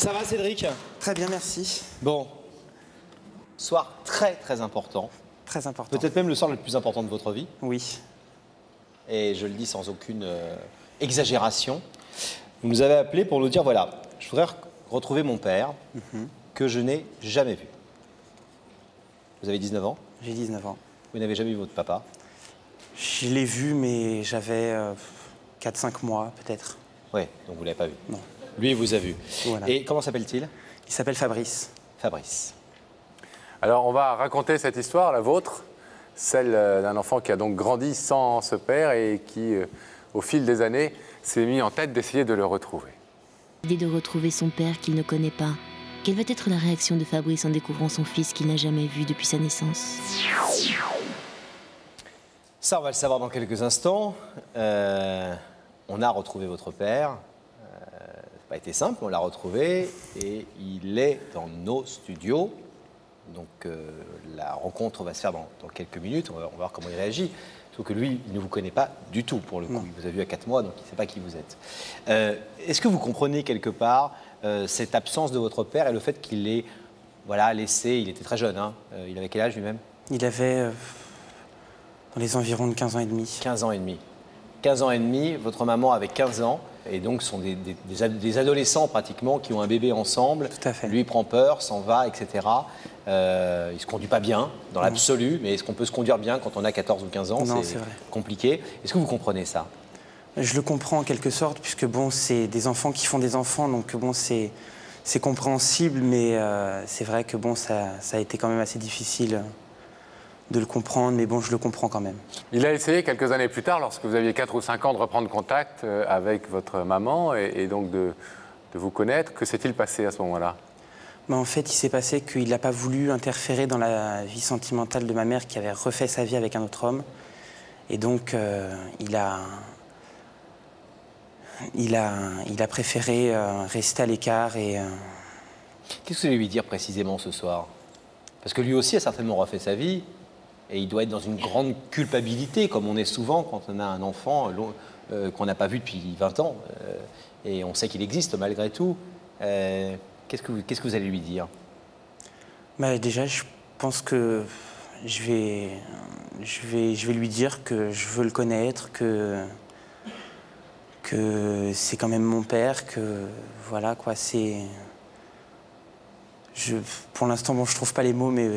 Ça va, Cédric? Très bien, merci. Bon, soir très important. Très important. Peut-être même le soir le plus important de votre vie. Oui. Et je le dis sans aucune exagération. Vous nous avez appelé pour nous dire, voilà, je voudrais retrouver mon père que je n'ai jamais vu. Vous avez 19 ans? J'ai 19 ans. Vous n'avez jamais vu votre papa? Je l'ai vu, mais j'avais 4-5 mois, peut-être. Oui, donc vous ne l'avez pas vu. Non. Lui, il vous a vu. Voilà. Et comment s'appelle-t-il? Il s'appelle Fabrice. Fabrice. Alors, on va raconter cette histoire, la vôtre, celle d'un enfant qui a donc grandi sans ce père et qui, au fil des années, s'est mis en tête d'essayer de le retrouver. L'idée de retrouver son père qu'il ne connaît pas. Quelle va être la réaction de Fabrice en découvrant son fils qu'il n'a jamais vu depuis sa naissance? Ça, on va le savoir dans quelques instants. On a retrouvé votre père. Ça n'a pas été simple, on l'a retrouvé et il est dans nos studios. Donc la rencontre va se faire dans quelques minutes, on va voir comment il réagit. Sauf que lui, il ne vous connaît pas du tout pour le coup. Il vous a vu à 4 mois, donc il ne sait pas qui vous êtes. Est-ce que vous comprenez quelque part cette absence de votre père et le fait qu'il l'ait laissé, il était très jeune, hein, il avait quel âge lui-même? Il avait dans les environs de 15 ans et demi. 15 ans et demi. 15 ans et demi, votre maman avait 15 ans, et donc ce sont des adolescents pratiquement qui ont un bébé ensemble. Tout à fait. Lui prend peur, s'en va, etc. Il ne se conduit pas bien, dans l'absolu, mais est-ce qu'on peut se conduire bien quand on a 14 ou 15 ans? Non, c'est vrai. Compliqué. Est-ce que vous comprenez ça? Je le comprends en quelque sorte, puisque bon, c'est des enfants qui font des enfants, donc bon, c'est compréhensible, mais c'est vrai que bon, ça a été quand même assez difficile de le comprendre, mais bon, je le comprends quand même. Il a essayé quelques années plus tard, lorsque vous aviez 4 ou 5 ans, de reprendre contact avec votre maman et donc de vous connaître. Que s'est-il passé à ce moment-là? Mais en fait, il s'est passé qu'il n'a pas voulu interférer dans la vie sentimentale de ma mère qui avait refait sa vie avec un autre homme. Et donc, il a préféré rester à l'écart et... Qu'est-ce que vous allez lui dire précisément ce soir? Parce que lui aussi a certainement refait sa vie et il doit être dans une grande culpabilité, comme on est souvent quand on a un enfant qu'on n'a pas vu depuis 20 ans. Et on sait qu'il existe malgré tout. Qu'est-ce que vous allez lui dire? Bah, déjà, je pense que je vais lui dire que je veux le connaître, que c'est quand même mon père, que voilà quoi, c'est... Pour l'instant, bon, je trouve pas les mots, mais...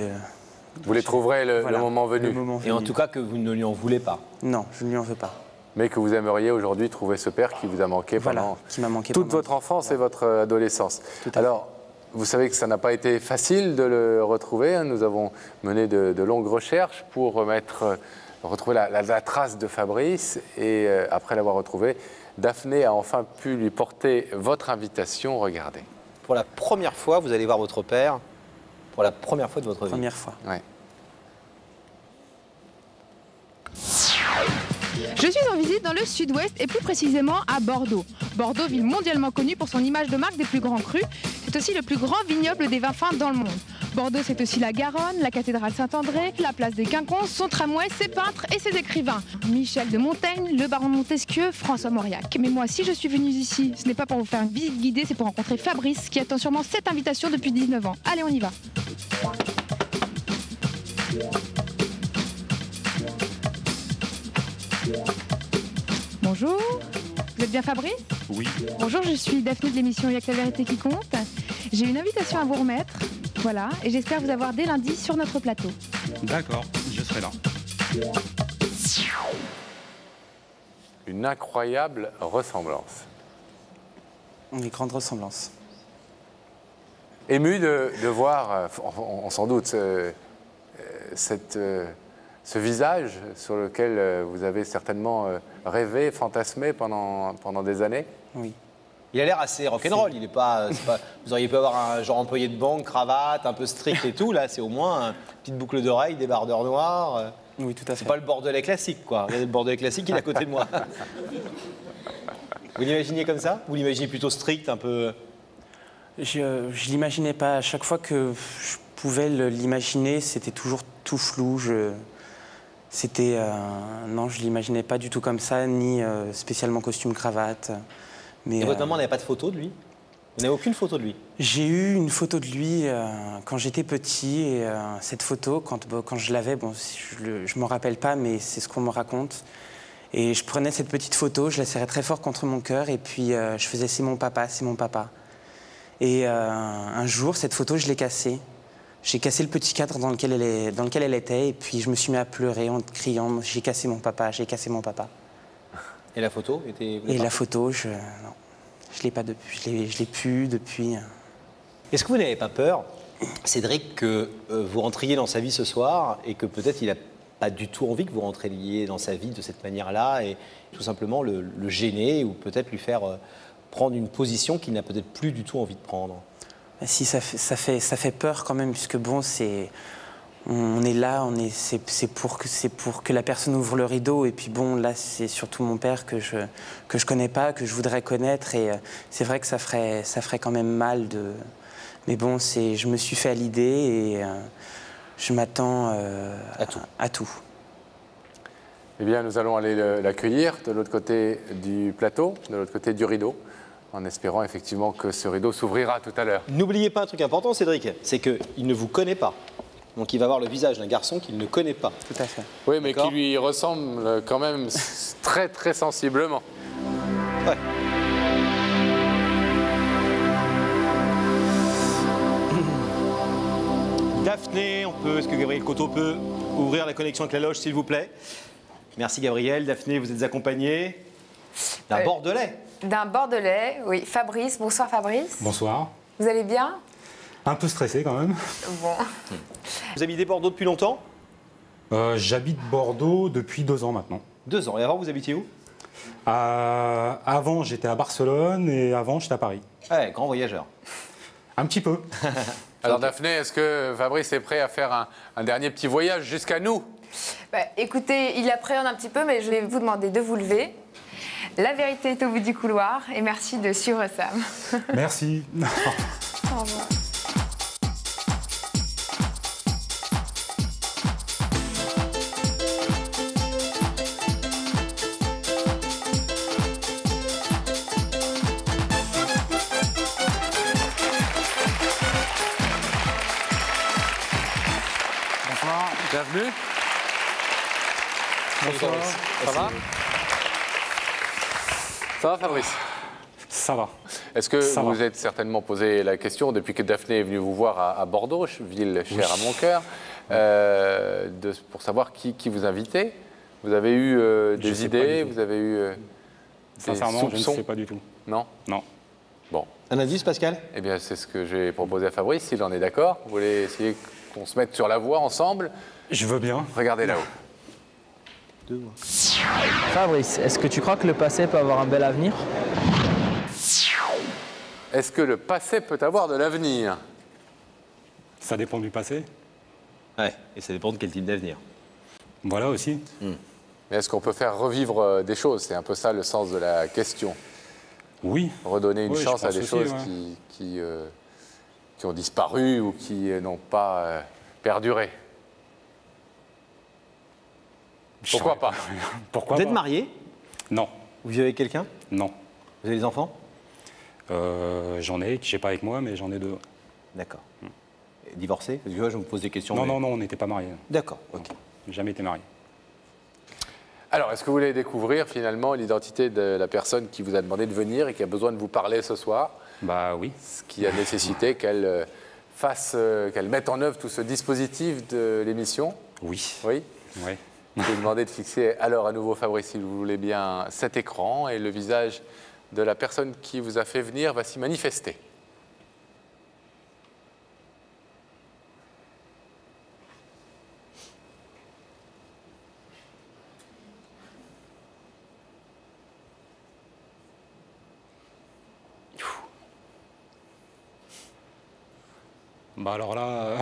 Vous les trouverez le moment venu. Et en tout cas que vous ne lui en voulez pas. Non, je ne lui en veux pas. Mais que vous aimeriez aujourd'hui trouver ce père qui vous a manqué pendant qui m'a manqué toute votre enfance et votre adolescence. Alors, vous savez que ça n'a pas été facile de le retrouver. Nous avons mené de longues recherches pour retrouver la trace de Fabrice. Et après l'avoir retrouvé, Daphné a enfin pu lui porter votre invitation. Regardez. Pour la première fois, vous allez voir votre père. Pour la première fois de votre vie. Première fois. Ouais. Je suis en visite dans le sud-ouest et plus précisément à Bordeaux. Bordeaux, ville mondialement connue pour son image de marque des plus grands crus. C'est aussi le plus grand vignoble des vins fins dans le monde. Bordeaux, c'est aussi la Garonne, la cathédrale Saint-André, la place des Quinconces, son tramway, ses peintres et ses écrivains. Michel de Montaigne, le baron de Montesquieu, François Mauriac. Mais moi, si je suis venue ici, ce n'est pas pour vous faire une visite guidée, c'est pour rencontrer Fabrice qui attend sûrement cette invitation depuis 19 ans. Allez, on y va. Bonjour, vous êtes bien Fabrice? Oui. Bonjour, je suis Daphné de l'émission Y'a que la vérité qui compte. J'ai une invitation à vous remettre, voilà, et j'espère vous avoir dès lundi sur notre plateau. D'accord, je serai là. Une incroyable ressemblance. Une grande ressemblance. Ému de voir, on s'en doute, ce visage sur lequel vous avez certainement rêvé, fantasmé pendant des années. Oui. Il a l'air assez rock'n'roll. Il est pas, vous auriez pu avoir un genre employé de banque, cravate, un peu strict et tout. Là, c'est au moins une petite boucle d'oreille, des bardeurs noirs. Oui, tout à fait. C'est pas le bordelais classique, quoi. Le bordelais classique, il est à côté de moi. Vous l'imaginez comme ça? Vous l'imaginez plutôt strict, un peu... Je l'imaginais pas. À chaque fois que je pouvais l'imaginer, c'était toujours tout flou. Non, je l'imaginais pas du tout comme ça, ni spécialement costume cravate. Mais, et votre maman n'avait pas de photo de lui? Vous n'avez aucune photo de lui? J'ai eu une photo de lui quand j'étais petit et cette photo, quand je l'avais, bon, je ne m'en rappelle pas, mais c'est ce qu'on me raconte. Et je prenais cette petite photo, je la serrais très fort contre mon cœur et puis je faisais « c'est mon papa, c'est mon papa ». Et un jour, cette photo, je l'ai cassée. J'ai cassé le petit cadre dans lequel elle était et puis je me suis mis à pleurer en criant « j'ai cassé mon papa, j'ai cassé mon papa ». Et la photo était... Et la photo, non. Je l'ai pas depuis, je l'ai plus depuis. Est-ce que vous n'avez pas peur, Cédric, que vous rentriez dans sa vie ce soir et que peut-être il n'a pas du tout envie que vous rentriez dans sa vie de cette manière-là et tout simplement le gêner ou peut-être lui faire prendre une position qu'il n'a peut-être plus du tout envie de prendre? Si, ça fait peur quand même, puisque bon, on est là, c'est pour que la personne ouvre le rideau. Et puis bon, là, c'est surtout mon père que je connais pas, que je voudrais connaître. Et c'est vrai que ça ferait quand même mal de... Mais bon, je me suis fait à l'idée et je m'attends à tout. Eh bien, nous allons aller l'accueillir de l'autre côté du plateau, de l'autre côté du rideau, en espérant effectivement que ce rideau s'ouvrira tout à l'heure. N'oubliez pas un truc important, Cédric, c'est qu'il ne vous connaît pas. Donc il va avoir le visage d'un garçon qu'il ne connaît pas. Tout à fait. Oui, mais qui lui ressemble quand même très très sensiblement. Ouais. Daphné, est-ce que Gabriel Coteau peut ouvrir la connexion avec la loge, s'il vous plaît? Merci Gabriel. Daphné, vous êtes accompagnée d'un Bordelais. D'un Bordelais, oui. Fabrice, bonsoir Fabrice. Bonsoir. Vous allez bien? Un peu stressé quand même. Bon. Vous habitez Bordeaux depuis longtemps? J'habite Bordeaux depuis 2 ans maintenant. 2 ans. Et avant, vous habitiez où? Avant, j'étais à Barcelone et avant, j'étais à Paris. Ouais, grand voyageur. Un petit peu. Alors Daphné, est-ce que Fabrice est prêt à faire un dernier petit voyage jusqu'à nous? Écoutez, il appréhende un petit peu, mais je vais vous demander de vous lever. La vérité est au bout du couloir et merci de suivre Sam. Merci. Au revoir. Bienvenue. Bonsoir. Ça va? Ça va Fabrice? Ça va. Est-ce que Ça vous va. vous êtes certainement posé la question, depuis que Daphné est venue vous voir à Bordeaux, ville chère à mon cœur, pour savoir qui vous invitait? Vous avez eu des idées? Vous avez eu des Sincèrement, soupçons? je ne sais pas du tout. Non? Non. Bon. Un indice, Pascal? Eh bien, c'est ce que j'ai proposé à Fabrice, s'il en est d'accord. Vous voulez essayer qu'on se mette sur la voie ensemble? Je veux bien. Regardez là-haut. Fabrice, est-ce que tu crois que le passé peut avoir un bel avenir? Est-ce que le passé peut avoir de l'avenir? Ça dépend du passé. Ouais, et ça dépend de quel type d'avenir. Voilà aussi. Mais est-ce qu'on peut faire revivre des choses? C'est un peu ça le sens de la question. Oui. Redonner une Oui, je chance à pense des aussi, choses ouais. qui ont disparu ou qui n'ont pas perduré. Pourquoi pas? Pourquoi Vous êtes pas? marié? Non. Vous vivez avec quelqu'un? Non. Vous avez des enfants? J'en ai, je sais pas avec moi, mais j'en ai 2. D'accord. Et divorcé? Parce que moi, je me pose des questions. Non, mais- non, non, on n'était pas mariés. D'accord, ok. Jamais été mariés. Alors, est-ce que vous voulez découvrir finalement l'identité de la personne qui vous a demandé de venir et qui a besoin de vous parler ce soir? Bah oui. Ce qui a nécessité qu'elle qu'elle mette en œuvre tout ce dispositif de l'émission? Oui. Oui. Ouais. Je vais vous demander de fixer alors à nouveau, Fabrice, si vous voulez bien, cet écran, et le visage de la personne qui vous a fait venir va s'y manifester. Bah alors là,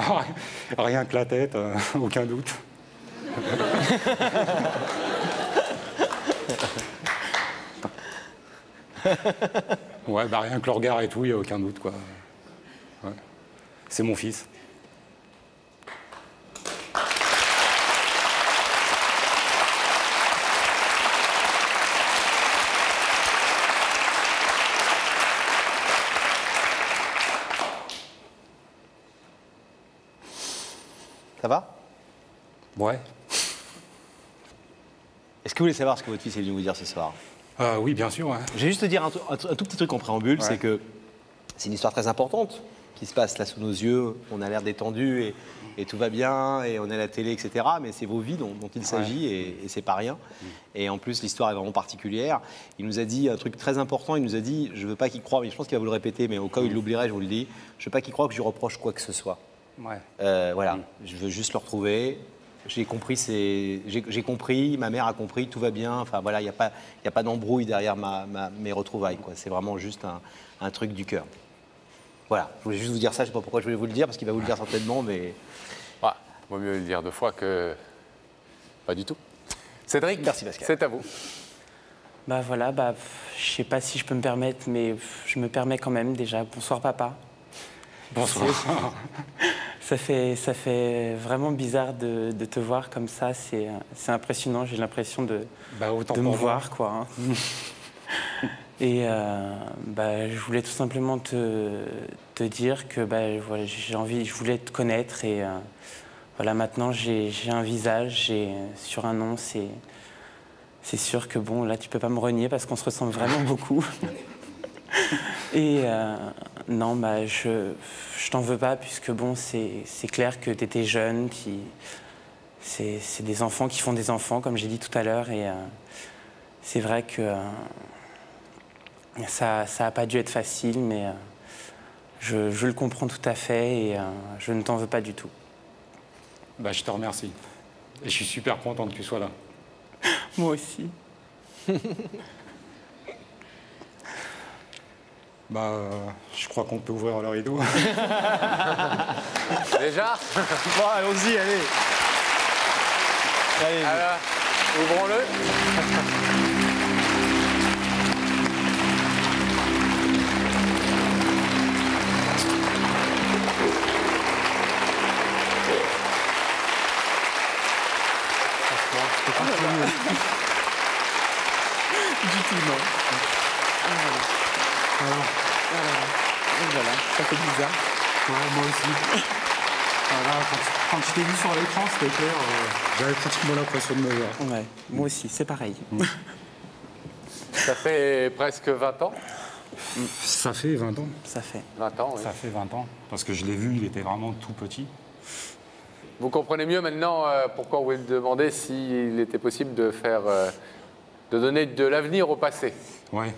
rien que la tête, aucun doute. Ouais, bah rien que le regard et tout, il n'y a aucun doute, quoi. Ouais. C'est mon fils. Ça va? Ouais. Est-ce que vous voulez savoir ce que votre fils est venu vous dire ce soir? Oui, bien sûr. Ouais. Je vais juste te dire un tout petit truc en préambule, Ouais. c'est que c'est une histoire très importante qui se passe là sous nos yeux. On a l'air détendu et tout va bien et on est à la télé, etc. Mais c'est vos vies dont il s'agit et c'est pas rien. Et en plus, l'histoire est vraiment particulière. Il nous a dit un truc très important. Il nous a dit, je veux pas qu'il croie, mais je pense qu'il va vous le répéter, mais au cas où il l'oublierait, je vous le dis, je veux pas qu'il croie que je lui reproche quoi que ce soit. Ouais. Voilà, je veux juste le retrouver. J'ai compris, j'ai compris, ma mère a compris, tout va bien. Enfin voilà, il n'y a pas d'embrouille derrière mes retrouvailles, quoi. C'est vraiment juste un truc du cœur. Voilà, je voulais juste vous dire ça, je ne sais pas pourquoi je voulais vous le dire, parce qu'il va vous le dire certainement, mais... Ouais, vaut mieux le dire 2 fois que pas du tout. Cédric, Merci, Pascal. c'est à vous. Bah voilà, bah, je sais pas si je peux me permettre, mais je me permets quand même déjà. Bonsoir papa. Bonsoir. Ça fait vraiment bizarre de te voir comme ça, c'est impressionnant, j'ai l'impression de Autant me pour moi. voir, quoi. Hein. Et bah, je voulais tout simplement te dire que bah, voilà, je voulais te connaître et voilà, maintenant j'ai un visage et sur un nom, c'est sûr que bon, là tu peux pas me renier parce qu'on se ressemble vraiment beaucoup. Et non, bah, je t'en veux pas puisque bon, c'est clair que tu étais jeune, c'est des enfants qui font des enfants, comme j'ai dit tout à l'heure, et c'est vrai que ça a pas dû être facile, mais je le comprends tout à fait et je ne t'en veux pas du tout. Bah, je te remercie. Et je suis super content que tu sois là. Moi aussi. Je crois qu'on peut ouvrir le rideau. Déjà? Bon, allons-y, allez. Allez. Alors, ouvrons-le. Du tout, non. Voilà, ça fait bizarre. Ouais, moi aussi. Voilà, quand je t'ai vu sur l'écran, c'était clair. J'avais pratiquement l'impression de me voir. Ouais, moi aussi, c'est pareil. Ça fait presque 20 ans. Ça fait 20 ans. Ça fait. 20 ans, oui. Ça fait 20 ans. Parce que je l'ai vu, il était vraiment tout petit. Vous comprenez mieux maintenant pourquoi on vous demandez s'il était possible de de donner de l'avenir au passé. Ouais.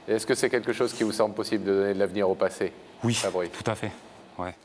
Est-ce que c'est quelque chose qui vous semble possible de donner de l'avenir au passé? Oui, Fabrice. tout à fait. Ouais.